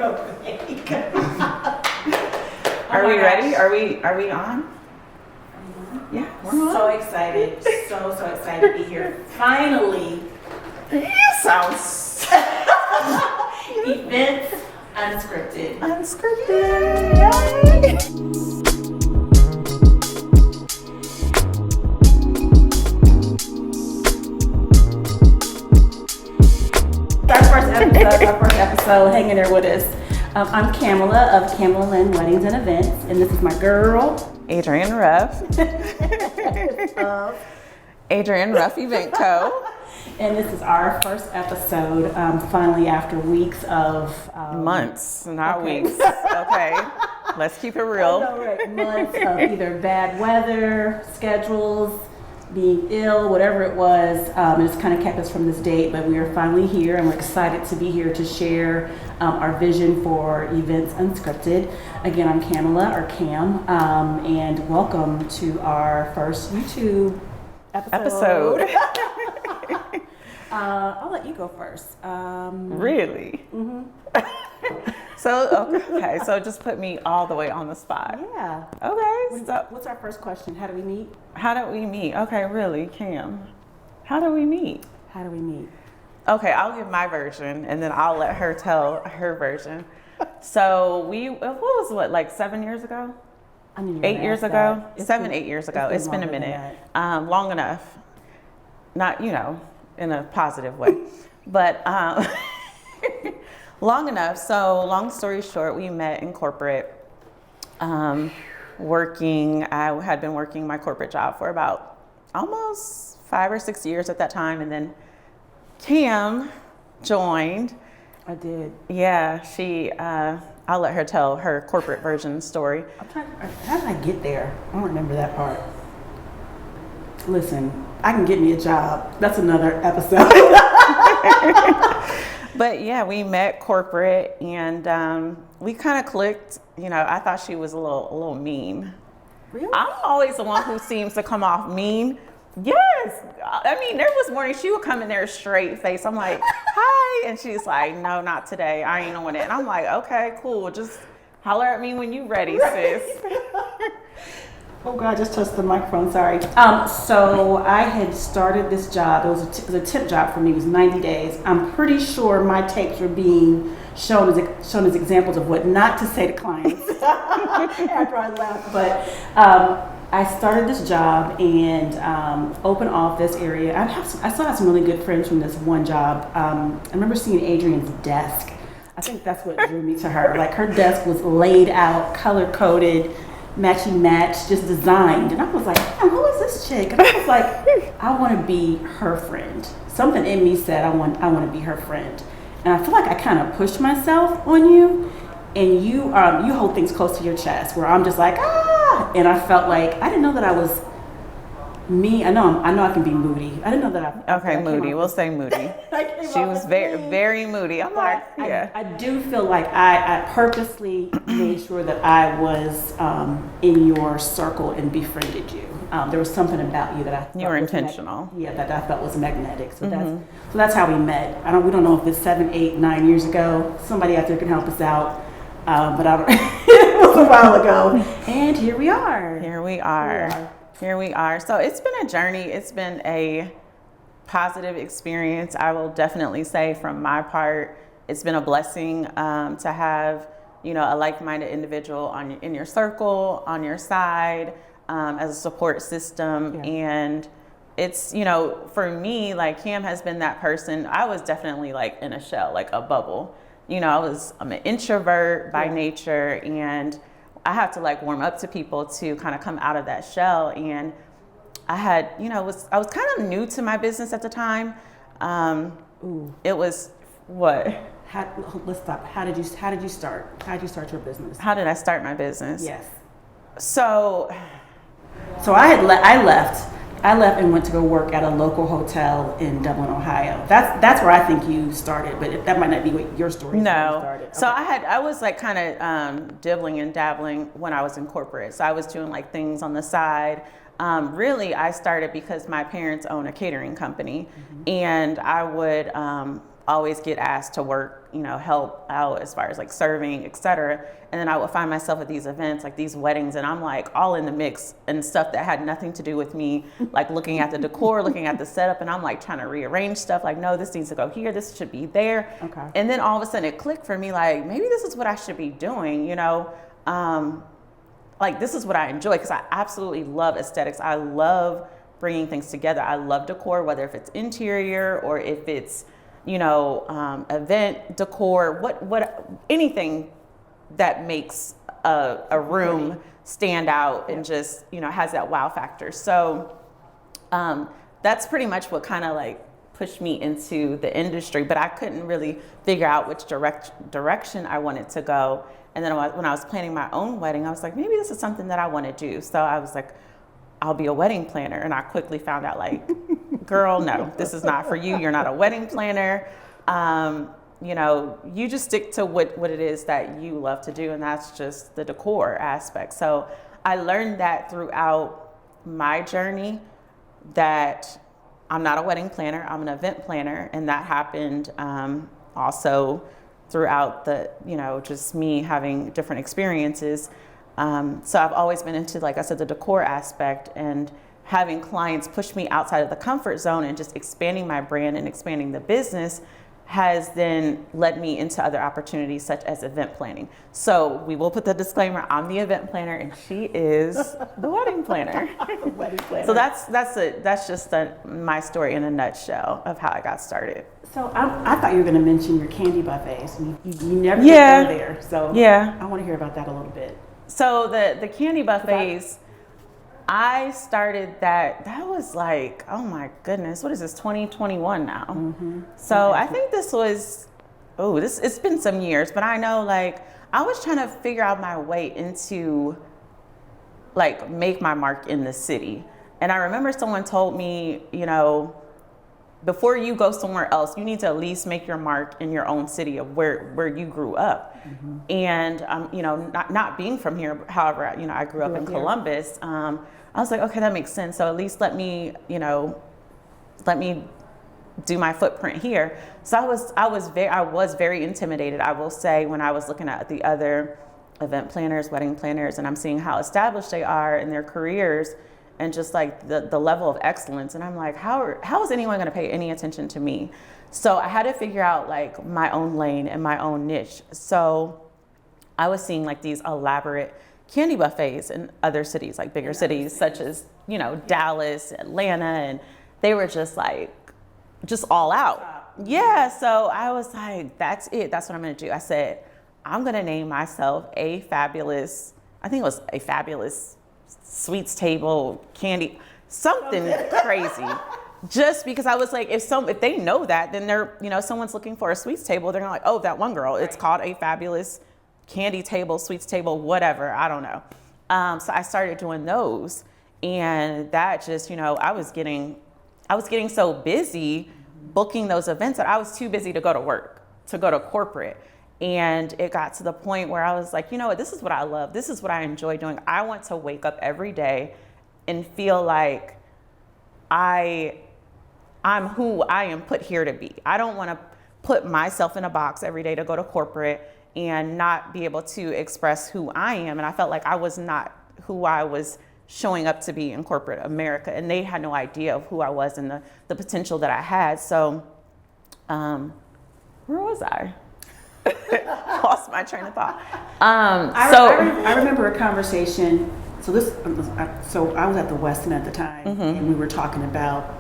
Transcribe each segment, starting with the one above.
go quick. Are we ready? Are we on? Yeah, we're on. So excited. So excited to be here. Finally. Sounds Events Unscripted. unscripted. Yay. Our first episode, hanging there with us. I'm Camela of Camela Lynn Weddings and Events, and this is my girl, Adrienne Ruff. Adrienne Ruff Event Co. And this is our first episode, finally after weeks of... Months, not weeks. Okay, let's keep it real. I know, right? Months of either bad weather, schedules, being ill, whatever it was. It's kind of kept us from this date, but we are finally here, and we're excited to be here to share our vision for Events Unscripted. Again, I'm Camela, or Cam, and welcome to our first YouTube episode. I'll let you go first. Really? Mm-hmm. So just put me all the way on the spot. Yeah. Okay. So What's our first question? How do we meet? how did we meet? Okay, really, Cam. How did we meet? How do we meet? Okay, I'll give my version and then I'll let her tell her version. So like 7 years ago? I knew you were 8 gonna years ask ago? that. 7, 8 years ago. It's been a longer than minute. that. Long enough. Not, in a positive way. But long enough. So long story short, we met in corporate. I had been working my corporate job for about almost 5 or 6 years at that time. And then Cam joined. I did. Yeah, I'll let her tell her corporate version story. How did I get there? I don't remember that part. Listen, I can get me a job. That's another episode. But yeah, we met corporate and we kind of clicked. I thought she was a little mean. Really? I'm always the one who seems to come off mean. Yes. I mean, there was morning she would come in there straight face. I'm like, hi. And she's like, no, not today. I ain't on it. And I'm like, okay, cool. Just holler at me when you ready, sis. Oh God, I just touched the microphone, sorry. So I had started this job. It was a tip job for me. It was 90 days. I'm pretty sure my tapes were being shown as examples of what not to say to clients after I left. But I started this job and open office area. I still have some really good friends from this one job. I remember seeing Adrienne's desk. I think that's what drew me to her. Like, her desk was laid out, color-coded, matchy-match, just designed. And I was like, who is this chick? And I was like, I want to be her friend. Something in me said, I want to be her friend. And I feel like I kind of pushed myself on you, and you hold things close to your chest, where I'm just like, and I felt like I didn't know that I was me. I know I can be moody. I didn't know that Okay, moody. We'll say moody. She was very moody. I'm like, yeah. I do feel like I purposely made sure that I was in your circle and befriended you. There was something about you that I thought You were intentional. that I felt was magnetic. So that's how we met. We don't know if it's 7, 8, 9 years ago. Somebody out there can help us out. But I don't. It was a while ago, and here we are. Here we are. So it's been a journey. It's been a positive experience. I will definitely say, from my part, it's been a blessing to have, a like-minded individual in your circle, on your side, as a support system. Yeah. And it's, for me, like, Cam has been that person. I was definitely like in a shell, like a bubble. I'm an introvert by nature, and I have to like warm up to people to kind of come out of that shell. And I had, I was kind of new to my business at the time. It was what? Let's stop. How did you start? How did you start your business? How did I start my business? Yes. So I left. I left and went to go work at a local hotel in Dublin, Ohio. That's where I think you started, but that might not be what your story is. No. Started. Okay. So I was like kind of dibbling and dabbling when I was in corporate. So I was doing like things on the side. Really, I started because my parents own a catering company, and I would always get asked to work, help out as far as like serving, etc. And then I would find myself at these events, like these weddings, and I'm like all in the mix and stuff that had nothing to do with me, like looking at the decor, looking at the setup, and I'm like trying to rearrange stuff, like, no, this needs to go here, this should be there. Okay. And then all of a sudden it clicked for me, like, maybe this is what I should be doing, like this is what I enjoy, because I absolutely love aesthetics. I love bringing things together. I love decor, whether if it's interior or if it's, event decor, what anything that makes a room stand out and just, has that wow factor. So that's pretty much what kind of like pushed me into the industry, but I couldn't really figure out which direction I wanted to go. And then when I was planning my own wedding, I was like, maybe this is something that I want to do. So I was like, I'll be a wedding planner. And I quickly found out, like, girl, no, this is not for you. You're not a wedding planner. You just stick to what it is that you love to do, and that's just the decor aspect. So I learned that throughout my journey, that I'm not a wedding planner, I'm an event planner, and that happened also throughout the, just me having different experiences. So I've always been into, like I said, the decor aspect, and having clients push me outside of the comfort zone and just expanding my brand and expanding the business has then led me into other opportunities such as event planning. So we will put the disclaimer, I'm the event planner and she is the wedding planner. The wedding planner. So that's just my story in a nutshell of how I got started. So I thought you were going to mention your candy buffets. You never get go there. So yeah, I want to hear about that a little bit. So the candy buffets, I started that was like, oh my goodness, what is this, 2021 now? Mm-hmm. So I think this was, it's been some years, but I know, like, I was trying to figure out my way into, like, make my mark in the city. And I remember someone told me, before you go somewhere else, you need to at least make your mark in your own city of where you grew up. Mm-hmm. And, not being from here, however, I grew up in Columbus. I was like, okay, that makes sense. So at least let me do my footprint here. So I was very intimidated, I will say, when I was looking at the other event planners, wedding planners, and I'm seeing how established they are in their careers and just like the level of excellence. And I'm like, how is anyone going to pay any attention to me? So I had to figure out like my own lane and my own niche. So I was seeing like these elaborate candy buffets in other cities, like bigger cities such as, Dallas, Atlanta, and they were just all out. Yeah, so I was like, that's it. That's what I'm going to do. I said, I'm going to name myself I think it was a fabulous sweets table candy, something crazy. Just because I was like, if they know that, then they're, someone's looking for a sweets table, they're gonna like, oh, that one girl, it's called a fabulous candy table, sweets table, whatever, I don't know. So I started doing those, and that just, I was getting so busy booking those events that I was too busy to go to work, to go to corporate. And it got to the point where I was like, what, this is what I love. This is what I enjoy doing. I want to wake up every day and feel like I'm who I am put here to be. I don't want to put myself in a box every day to go to corporate and not be able to express who I am. And I felt like I was not who I was showing up to be in corporate America. And they had no idea of who I was and the potential that I had. So where was I? Lost my train of thought. I remember a conversation. So I was at the Westin at the time, mm-hmm. and we were talking about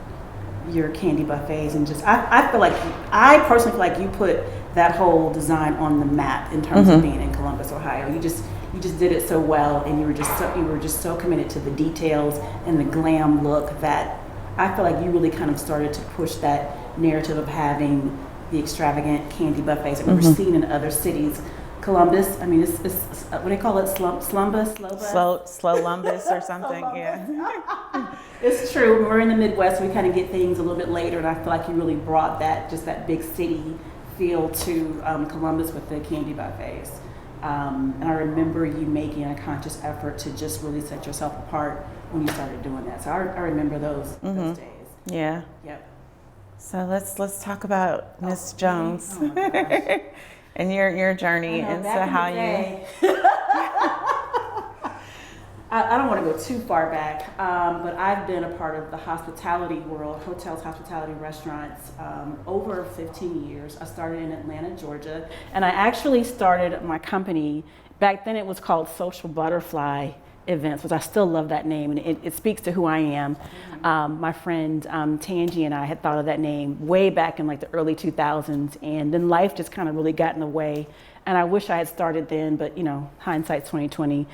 your candy buffets, and just I personally feel like you put that whole design on the map in terms mm-hmm. of being in Columbus, Ohio. You just did it so well, and you were just so committed to the details and the glam look that I feel like you really kind of started to push that narrative of having the extravagant candy buffets that we were seeing in other cities. Columbus, I mean, it's what do they call it? Slumbus? Slowlumbus or something, yeah. It's true. When we're in the Midwest, we kind of get things a little bit later, and I feel like you really brought that big city feel to Columbus with the candy buffets. And I remember you making a conscious effort to just really set yourself apart when you started doing that. So I remember those days. Yeah. Yep. So let's talk about Miss Jones Oh my gosh. and your journey I know, into back in how the you. day. I don't want to go too far back, but I've been a part of the hospitality world, hotels, hospitality, restaurants, over 15 years. I started in Atlanta, Georgia, and I actually started my company. Back then it was called Social Butterfly Events, which I still love that name, and it speaks to who I am. My friend Tangi and I had thought of that name way back in like the early 2000s, and then life just kind of really got in the way. And I wish I had started then, but you know, hindsight's 2020.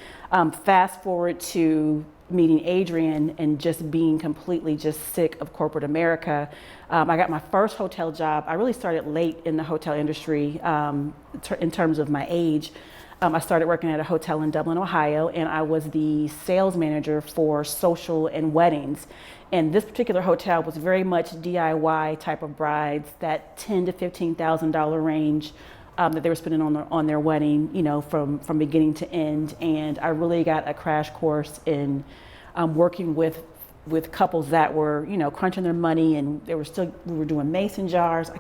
Fast forward to meeting Adrienne and just being completely just sick of corporate America. I got my first hotel job. I really started late in the hotel industry in terms of my age. I started working at a hotel in Dublin, Ohio, and I was the sales manager for social and weddings. And this particular hotel was very much DIY type of brides, that $10,000 to $15,000 range. That they were spending on their wedding, you know, from beginning to end. And I really got a crash course in working with couples that were, you know, crunching their money, and we were doing mason jars.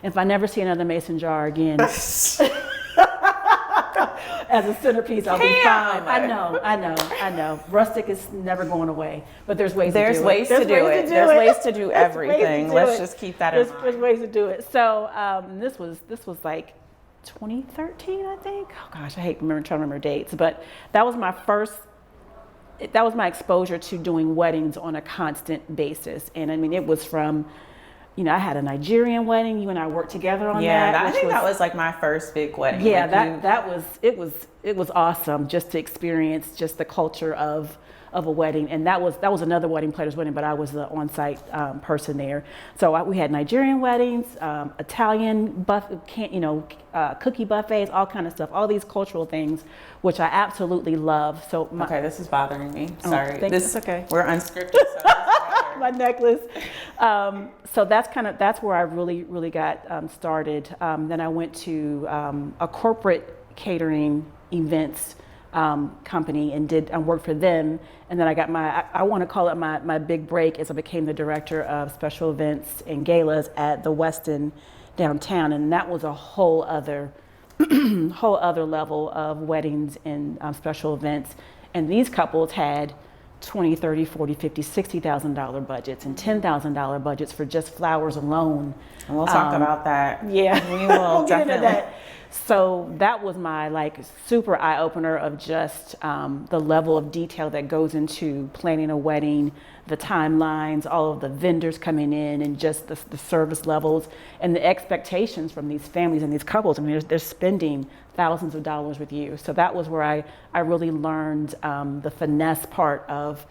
If I never see another mason jar again as a centerpiece, I'll be fine. I know. Rustic is never going away, but there's ways to do it. There's ways to do everything. Let's just keep that in mind. There's ways to do it. So this was like 2013, I think. Oh gosh, I hate trying to remember dates, but that was my exposure to doing weddings on a constant basis. And I mean, it was from, you know, I had a Nigerian wedding. You and I worked together on that. Yeah, I think that was like my first big wedding. Yeah, it was awesome just to experience just the culture of a wedding. And that was another wedding planner's wedding, but I was the on-site person there. So we had Nigerian weddings, Italian cookie buffets, all kind of stuff, all these cultural things, which I absolutely love. So okay, this is bothering me. Sorry, it's okay. We're unscripted. So my necklace. So that's where I really got started. Then I went to a corporate catering events company and worked for them. And then I got I want to call it my big break as I became the director of special events and galas at the Westin downtown. And that was a whole other level of weddings and special events. And these couples had $20, $30, $40, $50, $60,000 budgets and $10,000 budgets for just flowers alone. And we'll talk about that. Yeah, we will we'll definitely. Get into that. So that was my like super eye opener of just the level of detail that goes into planning a wedding, the timelines, all of the vendors coming in, and just the service levels and the expectations from these families and these couples. I mean, they're spending thousands of dollars with you. So that was where I really learned the finesse part of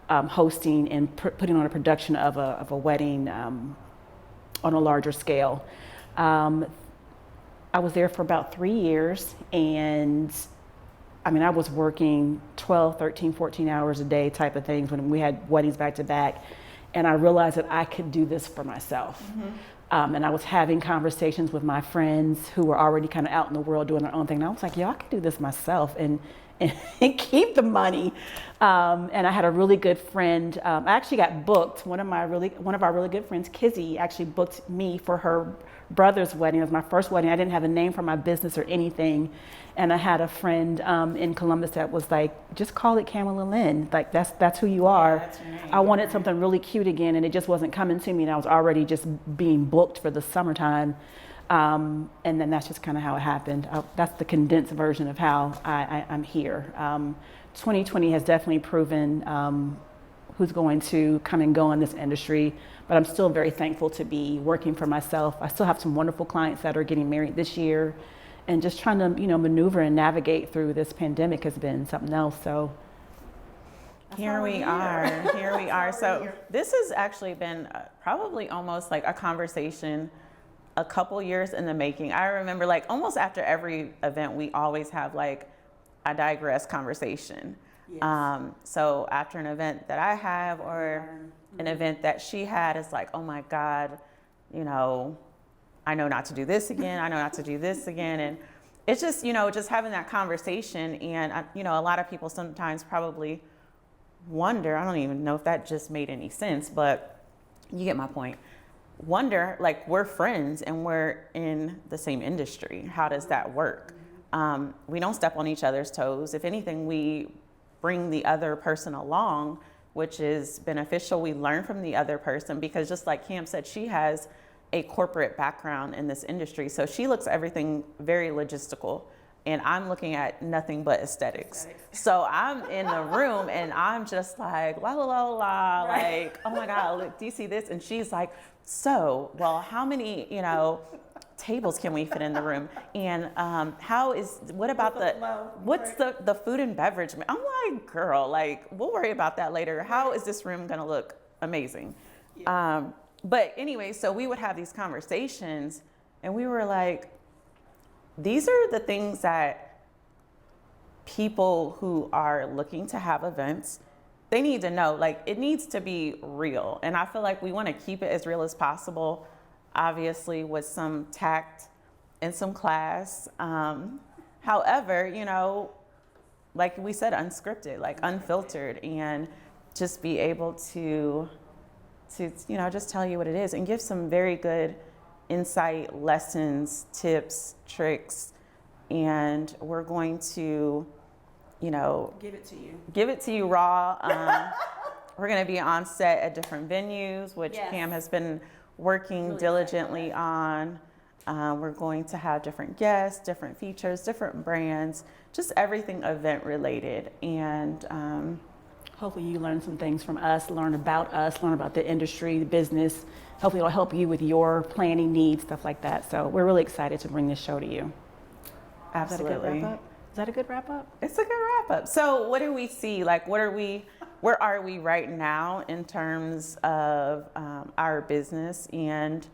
hosting and putting on a production of a wedding on a larger scale. I was there for about 3 years, and I mean, I was working 12, 13, 14 hours a day type of things when we had weddings back to back. And I realized that I could do this for myself. Mm-hmm. And I was having conversations with my friends who were already kind of out in the world doing their own thing. And I was like, I could do this myself and keep the money. And I had a really good friend. I actually got booked. One of our really good friends, Kizzy, actually booked me for her brother's wedding. It was my first wedding. I didn't have a name for my business or anything. And I had a friend in Columbus that was like, just call it Camela Lynn. Like that's who you are. Yeah, that's your name. I wanted something really cute again, and it just wasn't coming to me. And I was already just being booked for the summertime. And then that's just kind of how it happened. That's the condensed version of how I'm here. 2020 has definitely proven who's going to come and go in this industry, but I'm still very thankful to be working for myself. I still have some wonderful clients that are getting married this year, and just trying to, maneuver and navigate through this pandemic has been something else. So here we are. So this has actually been probably almost like a conversation a couple years in the making. I remember like almost after every event, we always have like a digress conversation. Yes. So after an event that I have or an event that she had, it's like, oh my God, I know not to do this again. I know not to do this again. And it's just, just having that conversation. And, a lot of people sometimes probably wonder, I don't even know if that just made any sense, but you get my point. wonder, like, we're friends and we're in the same industry. How does that work? We don't step on each other's toes. If anything, we bring the other person along, which is beneficial. We learn from the other person because, just like Cam said, she has a corporate background in this industry. So she looks at everything very logistical, and I'm looking at nothing but aesthetics. So I'm in the room and I'm just like, la la la la, like, oh my God, look, do you see this? And she's like, so, well, how many, tables can we fit in the room? And what about what's the food and beverage? I'm like, girl, like, we'll worry about that later. How is this room gonna look amazing? Yeah. But anyway, so we would have these conversations and we were like, these are the things that people who are looking to have events, they need to know. Like, it needs to be real. And I feel like we want to keep it as real as possible, obviously with some tact and some class. However, like we said, unscripted, like unfiltered, and just be able to just tell you what it is and give some very good insight, lessons, tips, tricks, and we're going to, give it to you. Give it to you raw. We're going to be on set at different venues, which yes. Cam has been working really diligently on. We're going to have different guests, different features, different brands, just everything event related. And hopefully you learn some things from us, learn about the industry, the business. Hopefully it'll help you with your planning needs, stuff like that. So we're really excited to bring this show to you. Absolutely. Is that a good wrap up? It's a good wrap up. So what do we see? Like, where are we right now in terms of our business? And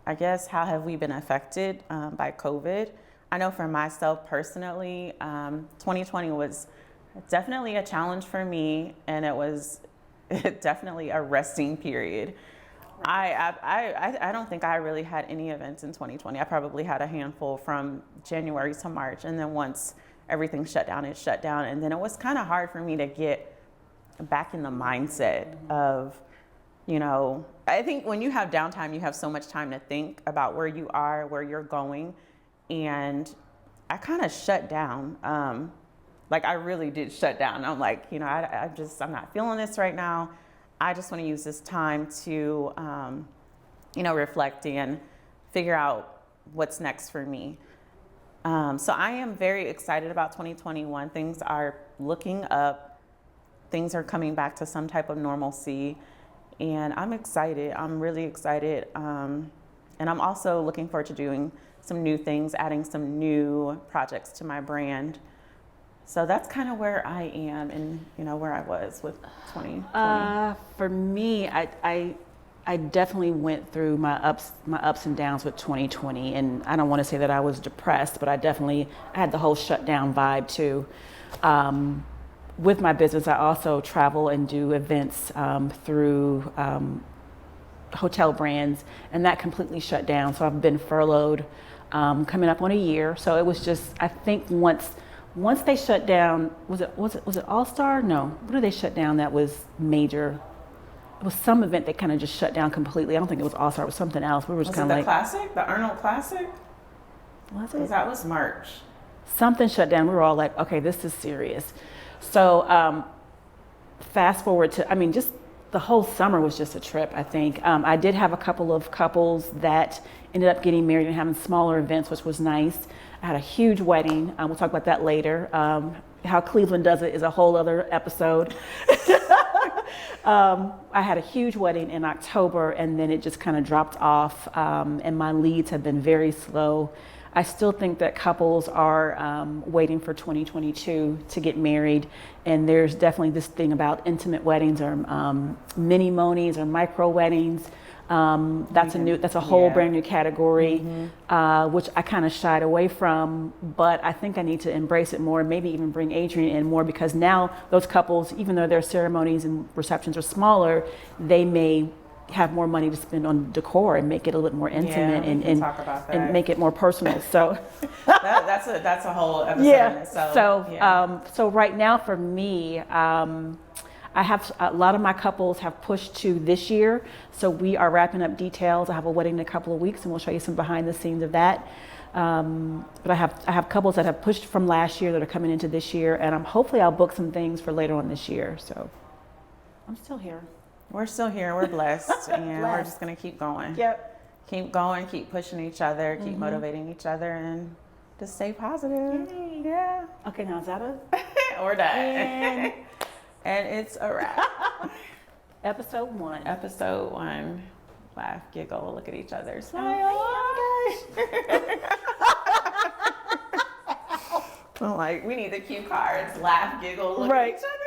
I guess, how have we been affected by COVID? I know for myself personally, 2020 was definitely a challenge for me, and it was definitely a resting period. I don't think I really had any events in 2020. I probably had a handful from January to March, and then once everything shut down, it shut down. And then it was kind of hard for me to get back in the mindset of, I think when you have downtime, you have so much time to think about where you are, where you're going. And I kind of shut down. Like, I really did shut down. I'm like, I'm not feeling this right now. I just want to use this time to, reflect and figure out what's next for me. So I am very excited about 2021. Things are looking up. Things are coming back to some type of normalcy. And I'm excited. I'm really excited. And I'm also looking forward to doing some new things, adding some new projects to my brand. So that's kind of where I am and, where I was with 2020. For me, I definitely went through my ups and downs with 2020. And I don't want to say that I was depressed, but I had the whole shutdown vibe too. With my business, I also travel and do events through hotel brands, and that completely shut down. So I've been furloughed coming up on a year. So it was just, I think once they shut down, was it All Star? No, what did they shut down that was major? It was some event that kind of just shut down completely. I don't think it was All Star. It was something else. We were just kind of like Classic, the Arnold Classic. Was it? That was March. Something shut down. We were all like, okay, this is serious. So fast forward to, just the whole summer was just a trip, I think. I did have a couple of couples that ended up getting married and having smaller events, which was nice. I had a huge wedding. We'll talk about that later. How Cleveland does it is a whole other episode. I had a huge wedding in October, and then it just kind of dropped off, and my leads have been very slow. I still think that couples are waiting for 2022 to get married, and there's definitely this thing about intimate weddings or mini monies or micro weddings. That's a whole brand new category, which I kind of shied away from, but I think I need to embrace it more, maybe even bring Adrienne in more, because now those couples, even though their ceremonies and receptions are smaller, they may have more money to spend on decor and make it a little more intimate and make it more personal. So that's a whole episode in itself. So right now for me, I have a lot of my couples have pushed to this year, so we are wrapping up details. I have a wedding in a couple of weeks, and we'll show you some behind the scenes of that. But I have couples that have pushed from last year that are coming into this year, and hopefully I'll book some things for later on this year. So I'm still here. We're still here. We're blessed, and we're just gonna keep going. Yep. Keep going. Keep pushing each other. Keep motivating each other, and just stay positive. Yay. Yeah. Okay, now is that a We're done. And it's a wrap. episode 1? Episode 1. Laugh, giggle, look at each other, smile. I'm like, we need the cue cards. Laugh, giggle, look at each other.